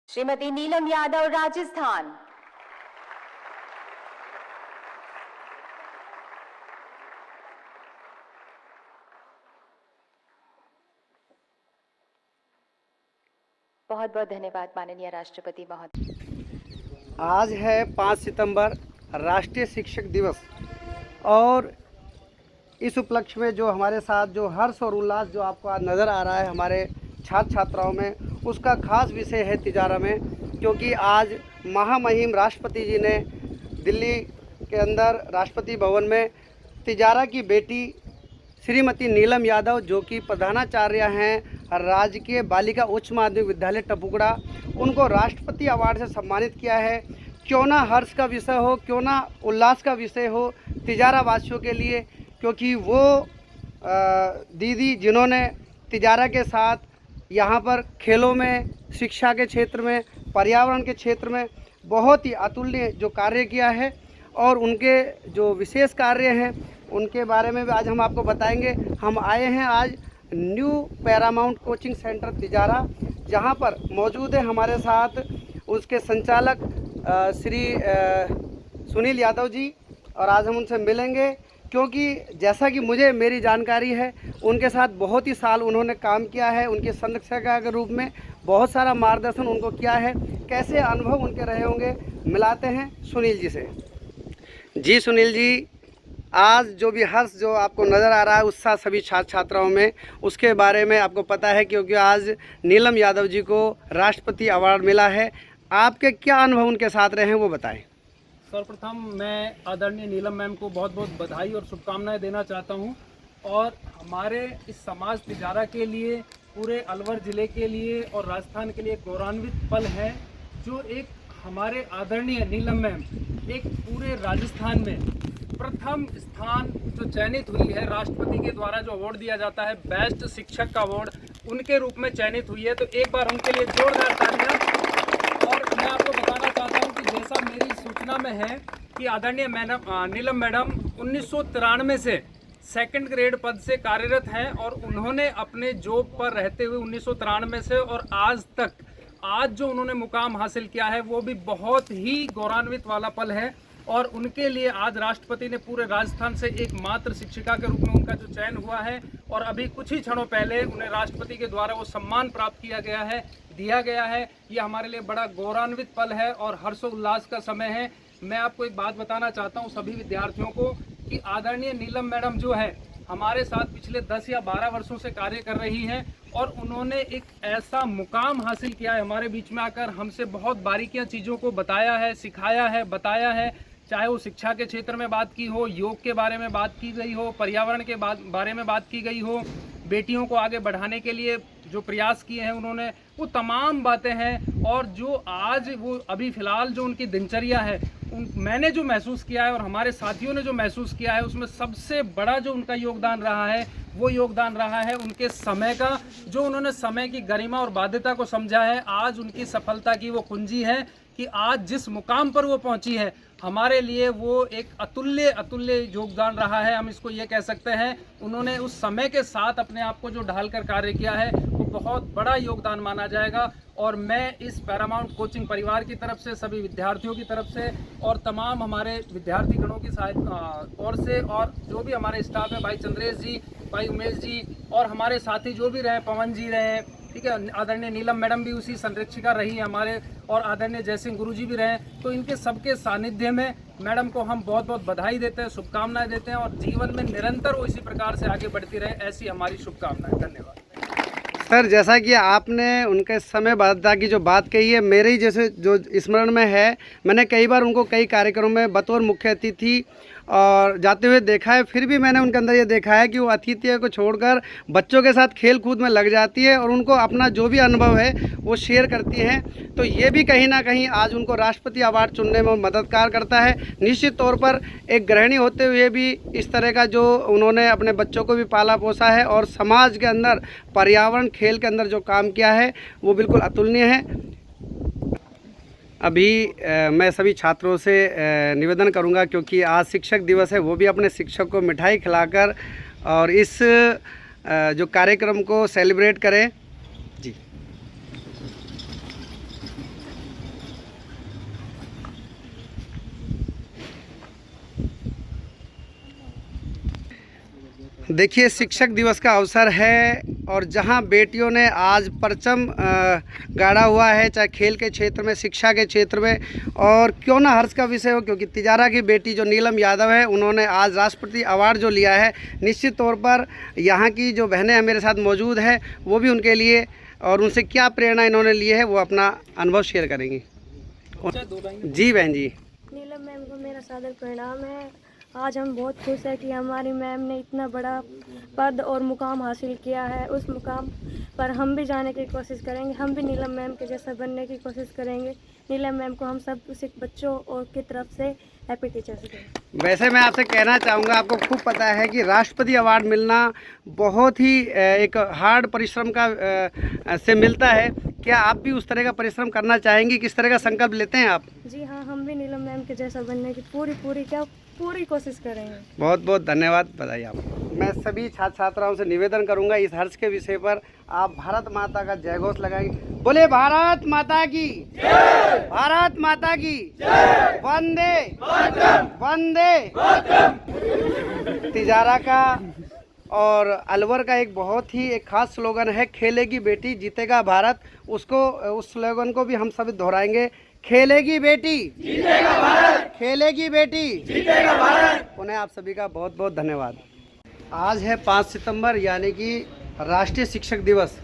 श्रीमती नीलम यादव, राजस्थान। बहुत बहुत धन्यवाद माननीय राष्ट्रपति महोदय। आज है 5 सितंबर राष्ट्रीय शिक्षक दिवस और इस उपलक्ष्य में जो हमारे साथ जो हर्ष और उल्लास जो आपको आज नज़र आ रहा है हमारे छात्र छात्राओं में, उसका खास विषय है तिजारा में, क्योंकि आज महामहिम राष्ट्रपति जी ने दिल्ली के अंदर राष्ट्रपति भवन में तिजारा की बेटी श्रीमती नीलम यादव, जो कि प्रधानाचार्य हैं राजकीय बालिका उच्च माध्यमिक विद्यालय टपुकड़ा, उनको राष्ट्रपति अवार्ड से सम्मानित किया है। क्यों ना हर्ष का विषय हो, क्यों ना उल्लास का विषय हो तिजारा वासियों के लिए, क्योंकि वो दीदी जिन्होंने तिजारा के साथ यहाँ पर खेलों में, शिक्षा के क्षेत्र में, पर्यावरण के क्षेत्र में बहुत ही अतुल्य जो कार्य किया है, और उनके जो विशेष कार्य हैं उनके बारे में भी आज हम आपको बताएंगे। हम आए हैं आज new Paramount coaching centre Tijara, जहां पर मौजूद है हमारे साथ उसके संचालक श्री सुनील यादव जी, और आज हम उनसे मिलेंगे, क्योंकि जैसा कि मुझे मेरी जानकारी है उनके साथ बहुत ही साल उन्होंने काम किया है, उनके संरक्षक के रूप में बहुत सारा मार्गदर्शन उनको किया है। कैसे अनुभव उनके रहे होंगे, मिलाते हैं सुनील जी से। जी सुनील जी, आज जो भी हर्ष जो आपको नज़र आ रहा है उत्साह सभी छात्र छात्राओं में, उसके बारे में आपको पता है, क्योंकि आज नीलम यादव जी को राष्ट्रपति अवार्ड मिला है। आपके क्या अनुभव उनके साथ रहे हैं वो बताएं। सर्वप्रथम मैं आदरणीय नीलम मैम को बहुत बहुत बधाई और शुभकामनाएं देना चाहता हूं, और हमारे इस समाज तिजारा के लिए, पूरे अलवर ज़िले के लिए और राजस्थान के लिए गौरवान्वित पल है, जो एक हमारे आदरणीय नीलम मैम एक पूरे राजस्थान में प्रथम स्थान जो चयनित हुई है, राष्ट्रपति के द्वारा जो अवार्ड दिया जाता है बेस्ट शिक्षक का अवार्ड, उनके रूप में चयनित हुई है। तो एक बार उनके लिए जोरदार तालियां। और मैं आपको बताना चाहता हूं कि जैसा मेरी सूचना में है कि आदरणीय नीलम मैडम 1993 से सेकंड ग्रेड पद से कार्यरत हैं, और उन्होंने अपने जॉब पर रहते हुए 1993 से और आज तक आज जो उन्होंने मुकाम हासिल किया है वो भी बहुत ही गौरवान्वित वाला पल है। और उनके लिए आज राष्ट्रपति ने पूरे राजस्थान से एकमात्र शिक्षिका के रूप में उनका जो चयन हुआ है, और अभी कुछ ही क्षणों पहले उन्हें राष्ट्रपति के द्वारा वो सम्मान प्राप्त किया गया है, दिया गया है। ये हमारे लिए बड़ा गौरवान्वित पल है और हर्षोल्लास का समय है। मैं आपको एक बात बताना चाहता हूँ सभी विद्यार्थियों को कि आदरणीय नीलम मैडम जो है हमारे साथ पिछले 10 या 12 वर्षों से कार्य कर रही हैं, और उन्होंने एक ऐसा मुकाम हासिल किया है हमारे बीच में आकर, हमसे बहुत बारीकियां चीज़ों को बताया है, सिखाया है, बताया है। चाहे वो शिक्षा के क्षेत्र में बात की हो, योग के बारे में बात की गई हो, पर्यावरण के बारे में बात की गई हो, बेटियों को आगे बढ़ाने के लिए जो प्रयास किए हैं उन्होंने, वो तमाम बातें हैं। और जो आज वो अभी फ़िलहाल जो उनकी दिनचर्या है, मैंने जो महसूस किया है और हमारे साथियों ने जो महसूस किया है, उसमें सबसे बड़ा जो उनका योगदान रहा है वो योगदान रहा है उनके समय का। जो उन्होंने समय की गरिमा और बाध्यता को समझा है, आज उनकी सफलता की वो कुंजी है कि आज जिस मुकाम पर वो पहुंची है, हमारे लिए वो एक अतुल्य योगदान रहा है। हम इसको ये कह सकते हैं, उन्होंने उस समय के साथ अपने आप को जो ढालकर कार्य किया है वो बहुत बड़ा योगदान माना जाएगा। और मैं इस पैरामाउंट कोचिंग परिवार की तरफ से, सभी विद्यार्थियों की तरफ से और तमाम हमारे विद्यार्थी गणों की ओर से, और जो भी हमारे स्टाफ है, भाई चंद्रेश जी, भाई उमेश जी, और हमारे साथी जो भी रहे, पवन जी रहे, ठीक है, आदरणीय नीलम मैडम भी उसी संरक्षिका रही है हमारे, और आदरणीय जयसिंह गुरु जी भी रहे, तो इनके सबके सानिध्य में मैडम को हम बहुत बहुत बधाई देते हैं, शुभकामनाएं देते हैं, और जीवन में निरंतर वो इसी प्रकार से आगे बढ़ती रहे, ऐसी हमारी शुभकामनाएं। धन्यवाद। सर, जैसा कि आपने उनके समय बाध्यता की जो बात कही है, मेरे ही जैसे जो स्मरण में है, मैंने कई बार उनको कई कार्यक्रमों में बतौर मुख्य अतिथि और जाते हुए देखा है। फिर भी मैंने उनके अंदर ये देखा है कि वो अतिथि को छोड़कर बच्चों के साथ खेल कूद में लग जाती है और उनको अपना जो भी अनुभव है वो शेयर करती हैं। तो ये भी कहीं ना कहीं आज उनको राष्ट्रपति अवार्ड चुनने में मददगार करता है। निश्चित तौर पर एक गृहिणी होते हुए भी इस तरह का जो उन्होंने अपने बच्चों को भी पाला पोसा है, और समाज के अंदर पर्यावरण खेल के अंदर जो काम किया है वो बिल्कुल अतुलनीय है। अभी मैं सभी छात्रों से निवेदन करूंगा, क्योंकि आज शिक्षक दिवस है, वो भी अपने शिक्षक को मिठाई खिलाकर और इस जो कार्यक्रम को सेलिब्रेट करें। जी। देखिए, शिक्षक दिवस का अवसर है और जहां बेटियों ने आज परचम गाड़ा हुआ है, चाहे खेल के क्षेत्र में, शिक्षा के क्षेत्र में, और क्यों ना हर्ष का विषय हो, क्योंकि तिजारा की बेटी जो नीलम यादव है, उन्होंने आज राष्ट्रपति अवार्ड जो लिया है। निश्चित तौर पर यहाँ की जो बहनें मेरे साथ मौजूद है, वो भी उनके लिए और उनसे क्या प्रेरणा इन्होंने ली है, वो अपना अनुभव शेयर करेंगी। जी बहन जी। नीलम मैम को मेरा सादर प्रणाम है। आज हम बहुत खुश हैं कि हमारी मैम ने इतना बड़ा पद और मुकाम हासिल किया है। उस मुकाम पर हम भी जाने की कोशिश करेंगे, हम भी नीलम मैम के जैसा बनने की कोशिश करेंगे। नीलम मैम को हम सब बच्चों और की तरफ से हैप्पी टीचर्स डे। वैसे मैं आपसे कहना चाहूँगा, आपको खूब पता है कि राष्ट्रपति अवार्ड मिलना बहुत ही एक हार्ड परिश्रम का से मिलता है। क्या आप भी उस तरह का परिश्रम करना चाहेंगी? किस तरह का संकल्प लेते हैं आप? जी हाँ, हम भी नीलम मैम के जैसा बनने की पूरी कोशिश करेंगे। बहुत बहुत धन्यवाद, बधाई आपको। मैं सभी छात्र छात्राओं से निवेदन करूंगा, इस हर्ष के विषय पर आप भारत माता का जय घोष लगाएंगे। बोले भारत माता की जय, भारत माता की जय, वंदे वंदे। तिजारा का और अलवर का एक बहुत ही एक खास स्लोगन है, खेलेगी बेटी जीतेगा भारत। उसको, उस स्लोगन को भी हम सभी दोहराएंगे, खेलेगी बेटी जीतेगा भारत, खेलेगी बेटी जीतेगा भारत। उन्हें आप सभी का बहुत बहुत धन्यवाद। आज है 5 सितंबर, यानी कि राष्ट्रीय शिक्षक दिवस,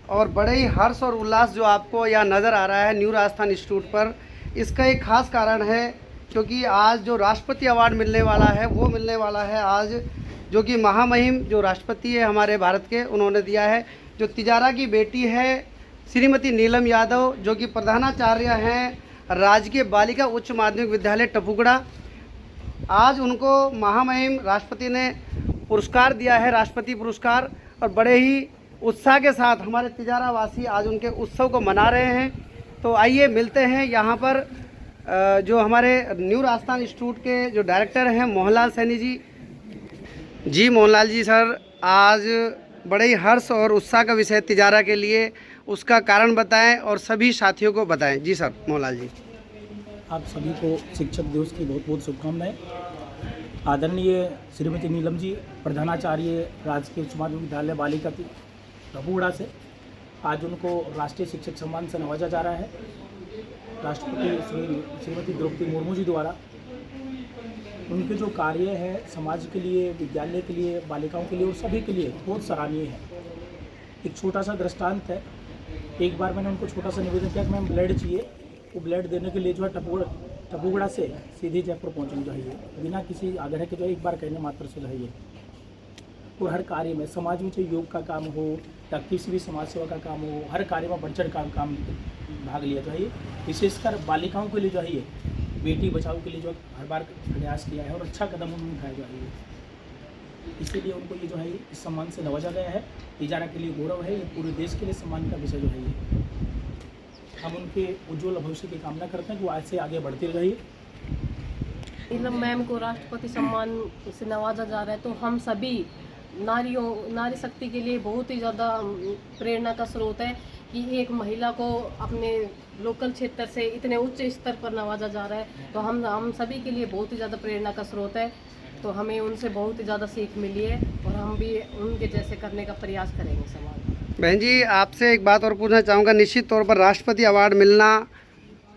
और बड़े ही हर्ष और उल्लास जो आपको यहाँ नज़र आ रहा है न्यू राजस्थान इंस्टीट्यूट पर। इसका एक खास कारण है क्योंकि आज जो राष्ट्रपति अवार्ड मिलने वाला है, वो मिलने वाला है आज, जो कि महामहिम जो राष्ट्रपति है हमारे भारत के, उन्होंने दिया है। जो तिजारा की बेटी है श्रीमती नीलम यादव, जो कि प्रधानाचार्य हैं राजकीय बालिका उच्च माध्यमिक विद्यालय टपुगड़ा, आज उनको महामहिम राष्ट्रपति ने पुरस्कार दिया है, राष्ट्रपति पुरस्कार, और बड़े ही उत्साह के साथ हमारे तिजारा वासी आज उनके उत्सव को मना रहे हैं। तो आइए मिलते हैं यहाँ पर जो हमारे न्यू राजस्थान इंस्टीट्यूट के जो डायरेक्टर हैं मोहनलाल सैनी जी। जी मोहनलाल जी सर, आज बड़े ही हर्ष और उत्साह का विषय तिजारा के लिए, उसका कारण बताएं और सभी साथियों को बताएं। जी सर, मोहनलाल जी। आप सभी को शिक्षक दिवस की बहुत बहुत शुभकामनाएं। आदरणीय श्रीमती नीलम जी, प्रधानाचार्य राजकीय उच्च माध्यमिक विद्यालय बालिका की टपुगड़ा से, आज उनको राष्ट्रीय शिक्षक सम्मान से नवाजा जा रहा है। राष्ट्रपति श्रीमती द्रौपदी मुर्मू जी द्वारा उनके जो कार्य है समाज के लिए, विद्यालय के लिए, बालिकाओं के लिए और सभी के लिए बहुत सराहनीय है। एक छोटा सा दृष्टांत है, एक बार मैंने उनको छोटा सा निवेदन किया कि मैम ब्लड चाहिए, वो ब्लड देने के लिए जो है टपुगड़ा से सीधे जयपुर पहुँचना चाहिए, बिना किसी आग्रह के, जो एक बार कहने मात्र से रहिए। और हर कार्य में समाज में चाहे योग का काम हो या किसी भी समाज सेवा का काम हो, हर कार्य में बढ़ चढ़ काम भाग लिया चाहिए। विशेषकर बालिकाओं के लिए जो है ये बेटी बचाओ के लिए जो हर बार प्रयास किया है और अच्छा कदम उन्होंने उठाया जो है, इसीलिए उनको ये जो है इस सम्मान से नवाजा गया है। तिजारा के लिए गौरव है, ये पूरे देश के लिए सम्मान का विषय जो है ये। हम उनके उज्ज्वल भविष्य की कामना करते हैं कि वो आज से आगे बढ़ते रहिए। नीलम मैम को राष्ट्रपति सम्मान से नवाजा जा रहा है, तो हम सभी नारी शक्ति के लिए बहुत ही ज़्यादा प्रेरणा का स्रोत है कि एक महिला को अपने लोकल क्षेत्र से इतने उच्च स्तर पर नवाजा जा रहा है। तो हम सभी के लिए बहुत ही ज़्यादा प्रेरणा का स्रोत है। तो हमें उनसे बहुत ही ज़्यादा सीख मिली है और हम भी उनके जैसे करने का प्रयास करेंगे समाज में। बहन जी, आपसे एक बात और पूछना चाहूँगा। निश्चित तौर पर राष्ट्रपति अवार्ड मिलना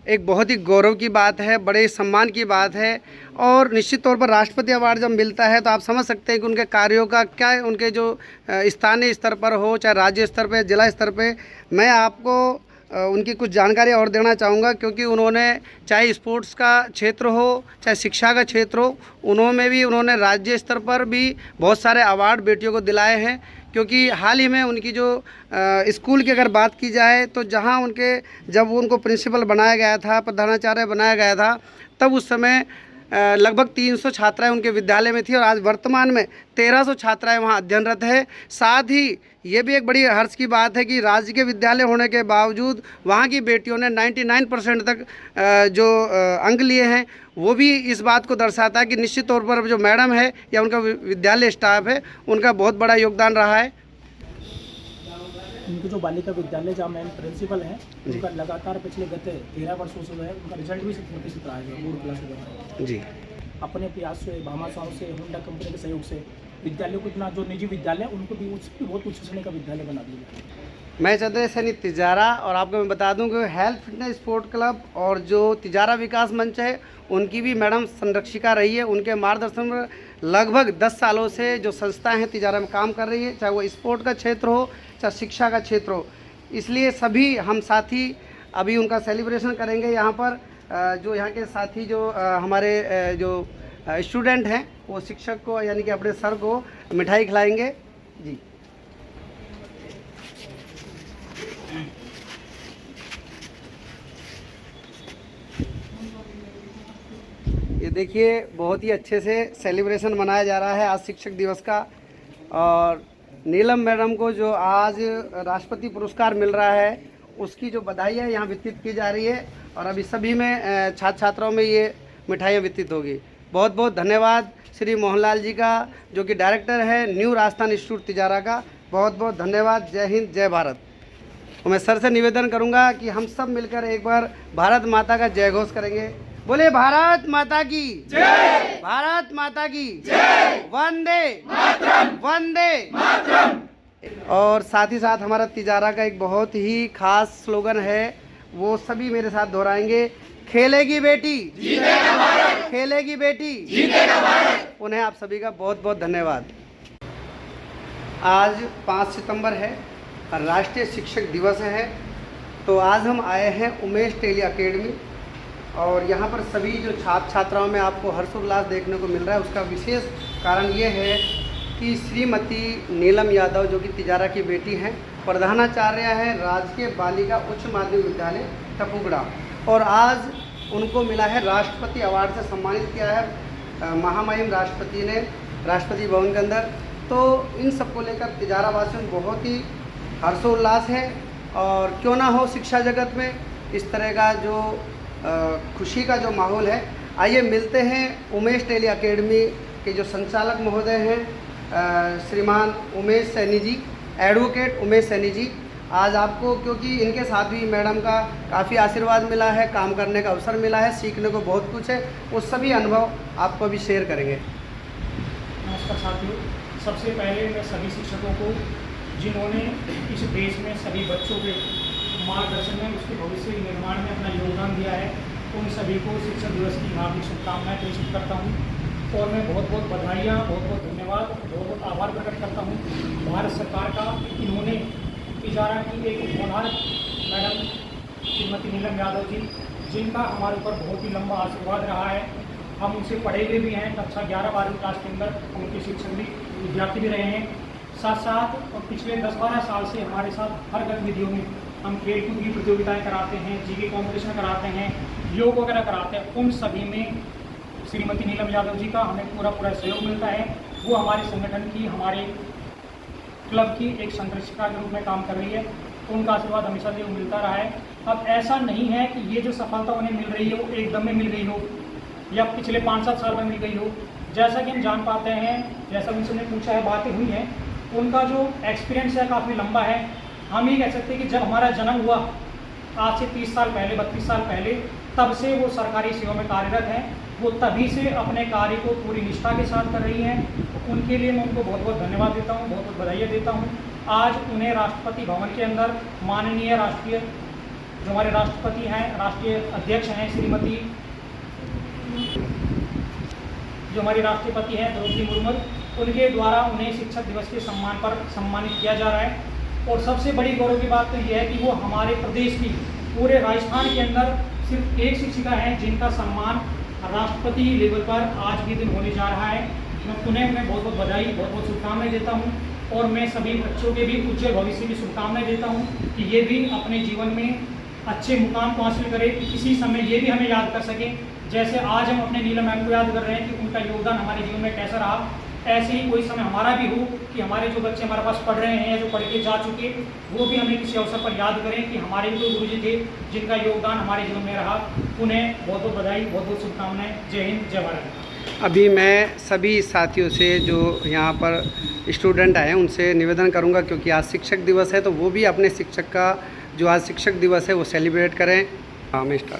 एक बहुत ही गौरव की बात है, बड़े सम्मान की बात है, और निश्चित तौर पर राष्ट्रपति अवार्ड जब मिलता है तो आप समझ सकते हैं कि उनके कार्यों का क्या, उनके जो स्थानीय स्तर पर हो, चाहे राज्य स्तर पर, जिला स्तर पर, मैं आपको उनकी कुछ जानकारी और देना चाहूँगा, क्योंकि उन्होंने चाहे स्पोर्ट्स का क्षेत्र हो, चाहे शिक्षा का क्षेत्र हो, उन्होंने राज्य स्तर पर भी बहुत सारे अवार्ड बेटियों को दिलाए हैं। क्योंकि हाल ही में उनकी जो स्कूल की अगर बात की जाए तो जब उनको प्रिंसिपल बनाया गया था, प्रधानाचार्य बनाया गया था, तब उस समय लगभग 300 छात्राएं उनके विद्यालय में थी और आज वर्तमान में 1300 छात्राएं वहां अध्ययनरत है। साथ ही ये भी एक बड़ी हर्ष की बात है कि राज्य के विद्यालय होने के बावजूद वहां की बेटियों ने 99% तक जो अंक लिए हैं। वो भी इस बात को दर्शाता है कि निश्चित तौर पर जो मैडम है या उनका विद्यालय स्टाफ है, उनका बहुत बड़ा योगदान रहा है। उनके जो बालिका विद्यालय जहाँ मैम प्रिंसिपल हैं, उनका लगातार पिछले गत 13 वर्षों से जो है उनका रिजल्ट भी 100% रहा है, बोर्ड क्लास से जी। अपने प्रयास से, भामाशाहों से, होंडा कंपनी के सहयोग से विद्यालय को इतना, जो निजी विद्यालय उनको भी उसकी बहुत उच्च श्रेणी का विद्यालय बना दिया। मैं चंद्र सैनी तिजारा, और आपको मैं बता दूं कि हेल्थ फिटनेस स्पोर्ट क्लब और जो तिजारा विकास मंच है उनकी भी मैडम संरक्षिका रही है। उनके मार्गदर्शन में लगभग 10 सालों से जो संस्थाएं हैं तिजारा में काम कर रही है, चाहे वो स्पोर्ट का क्षेत्र हो चाहे शिक्षा का क्षेत्र हो। इसलिए सभी हम साथी अभी उनका सेलिब्रेशन करेंगे यहाँ पर। जो यहाँ के साथी जो हमारे जो स्टूडेंट हैं वो शिक्षक को यानी कि अपने सर को मिठाई खिलाएंगे जी। ये देखिए बहुत ही अच्छे से सेलिब्रेशन मनाया जा रहा है आज शिक्षक दिवस का। और नीलम मैडम को जो आज राष्ट्रपति पुरस्कार मिल रहा है उसकी जो बधाई है यहाँ वितरित की जा रही है। और अभी सभी में छात्र छात्राओं में ये मिठाइयाँ वितरित होगी। बहुत बहुत धन्यवाद श्री मोहनलाल जी का, जो कि डायरेक्टर है न्यू राजस्थान इंस्टीट्यूट तिजारा का। बहुत बहुत धन्यवाद। जय हिंद, जय भारत। तो मैं सर से निवेदन करूंगा कि हम सब मिलकर एक बार भारत माता का जय घोष करेंगे। बोले भारत माता की जय, भारत माता की जय, वंदे मातरम, वंदे मातरम। और साथ ही साथ हमारा तिजारा का एक बहुत ही खास स्लोगन है, वो सभी मेरे साथ दोहराएंगे। खेलेगी बेटी जीतेगा भारत, खेलेगी बेटी जीतेगा भारत। उन्हें आप सभी का बहुत बहुत धन्यवाद। आज 5 सितंबर है, राष्ट्रीय शिक्षक दिवस है। तो आज हम आए हैं उमेश टेली अकेडमी, और यहाँ पर सभी जो छात्र छात्राओं में आपको हर्षोल्लास देखने को मिल रहा है। उसका विशेष कारण ये है कि श्रीमती नीलम यादव, जो कि तिजारा की बेटी हैं, प्रधानाचार्य हैं राजकीय बालिका उच्च माध्यमिक विद्यालय टपुगड़ा, और आज उनको मिला है राष्ट्रपति अवार्ड से सम्मानित किया है महामहिम राष्ट्रपति ने राष्ट्रपति भवन के अंदर। तो इन सबको लेकर तिजारा वासियों में बहुत ही हर्षोल्लास है। और क्यों ना हो शिक्षा जगत में इस तरह का जो खुशी का जो माहौल है। आइए मिलते हैं उमेश टेली अकेडमी के जो संचालक महोदय हैं श्रीमान उमेश सैनी जी, एडवोकेट उमेश सैनी जी। आज आपको, क्योंकि इनके साथ भी मैडम का काफ़ी आशीर्वाद मिला है, काम करने का अवसर मिला है, सीखने को बहुत कुछ है, वो सभी अनुभव आपको अभी शेयर करेंगे। नमस्कार साथियों, सबसे पहले मैं सभी शिक्षकों को, जिन्होंने इस देश में सभी बच्चों के मार्गदर्शन में, उसके भविष्य के निर्माण में अपना योगदान दिया है, उन सभी को शिक्षक दिवस की हार्दिक शुभकामनाएं प्रेषित करता हूं। और मैं बहुत बहुत बधाइयाँ, बहुत बहुत धन्यवाद, बहुत बहुत आभार प्रकट करता हूं भारत सरकार का। इन्होंने तिजारा की एक होनहार मैडम श्रीमती नीलम यादव जी, जिनका हमारे ऊपर बहुत ही लंबा आशीर्वाद रहा है। हम उनसे पढ़े हुए भी हैं, कक्षा 11-12 क्लास के अंदर उनके शिक्षक भी, विद्यार्थी भी रहे हैं। साथ साथ और पिछले 10-12 साल से हमारे साथ हर गतिविधियों में हम खेलकूद की प्रतियोगिताएं कराते हैं, जीके कॉम्पिटिशन कराते हैं, योग वगैरह कराते हैं। उन सभी में श्रीमती नीलम यादव जी का हमें पूरा सहयोग मिलता है। वो हमारे संगठन की, हमारे क्लब की एक संरक्षिका के रूप में काम कर रही है। उनका आशीर्वाद हमेशा से मिलता रहा है। अब ऐसा नहीं है कि ये जो सफलता उन्हें मिल रही है वो एकदम में मिल गई हो या पिछले 5-7 साल में मिल गई हो। जैसा कि हम जान पाते हैं, जैसा उनसे पूछा है, बातें हुई हैं, उनका जो एक्सपीरियंस है काफ़ी लंबा है। हम ये कह सकते हैं कि जब हमारा जन्म हुआ आज से 30 साल पहले, 32 साल पहले, तब से वो सरकारी सेवा में कार्यरत हैं। वो तभी से अपने कार्य को पूरी निष्ठा के साथ कर रही हैं। उनके लिए मैं उनको बहुत बहुत धन्यवाद देता हूँ, बहुत बहुत बधाइयाँ देता हूँ। आज उन्हें राष्ट्रपति भवन के अंदर माननीय राष्ट्रीय, जो हमारे राष्ट्रपति हैं, राष्ट्रीय अध्यक्ष हैं श्रीमती, जो हमारी राष्ट्रपति हैं द्रौपदी मुर्मू, उनके द्वारा उन्हें शिक्षक दिवस के सम्मान पर सम्मानित किया जा रहा है। और सबसे बड़ी गौरव की बात तो यह है कि वो हमारे प्रदेश की, पूरे राजस्थान के अंदर सिर्फ एक शिक्षिका हैं जिनका सम्मान राष्ट्रपति लेवल पर आज के दिन होने जा रहा है। मैं उन्हें बहुत बहुत बधाई, बहुत बहुत शुभकामनाएं देता हूं। और मैं सभी बच्चों के भी उज्जवल भविष्य की शुभकामनाएं देता हूं कि ये भी अपने जीवन में अच्छे मुकाम को हासिल करें, कि किसी समय ये भी हमें याद कर सकें, जैसे आज हम अपने नीलम मैम को याद कर रहे हैं कि उनका योगदान हमारे जीवन में कैसा रहा। ऐसे ही कोई समय हमारा भी हो कि हमारे जो बच्चे हमारे पास पढ़ रहे हैं या जो पढ़ के जा चुके, वो भी हमें किसी अवसर पर याद करें कि हमारे भी कोई गुरुजी थे जिनका योगदान हमारे जीवन में रहा। उन्हें बहुत बहुत बधाई, बहुत बहुत शुभकामनाएं। जय हिंद, जय भारत। अभी मैं सभी साथियों से जो यहाँ पर स्टूडेंट आए हैं उनसे निवेदन करूँगा, क्योंकि आज शिक्षक दिवस है, तो वो भी अपने शिक्षक का जो आज शिक्षक दिवस है वो सेलिब्रेट करें। हाँ मिस्टर,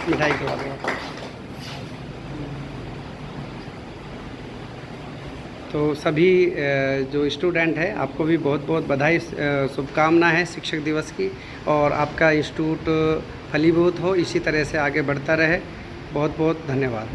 मिठाई खिला दें। तो सभी जो स्टूडेंट है आपको भी बहुत बहुत बधाई, शुभकामनाएं हैं शिक्षक दिवस की, और आपका इंस्टीट्यूट फलीभूत हो, इसी तरह से आगे बढ़ता रहे। बहुत बहुत धन्यवाद।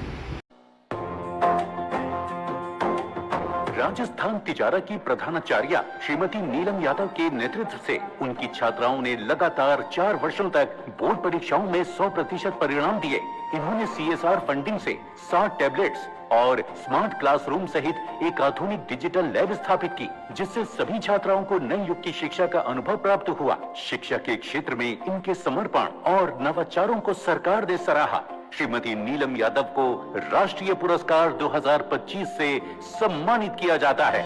राजस्थान तिजारा की प्रधानाचार्या श्रीमती नीलम यादव के नेतृत्व से उनकी छात्राओं ने लगातार 4 वर्षों तक बोर्ड परीक्षाओं में 100% परिणाम दिए। इन्होंने CSR फंडिंग से 60 टैबलेट्स और स्मार्ट क्लासरूम सहित एक आधुनिक डिजिटल लैब स्थापित की, जिससे सभी छात्राओं को नए युग की शिक्षा का अनुभव प्राप्त हुआ। शिक्षा के क्षेत्र में इनके समर्पण और नवाचारों को सरकार ने सराहा। श्रीमती नीलम यादव को राष्ट्रीय पुरस्कार 2025 से सम्मानित किया जाता है।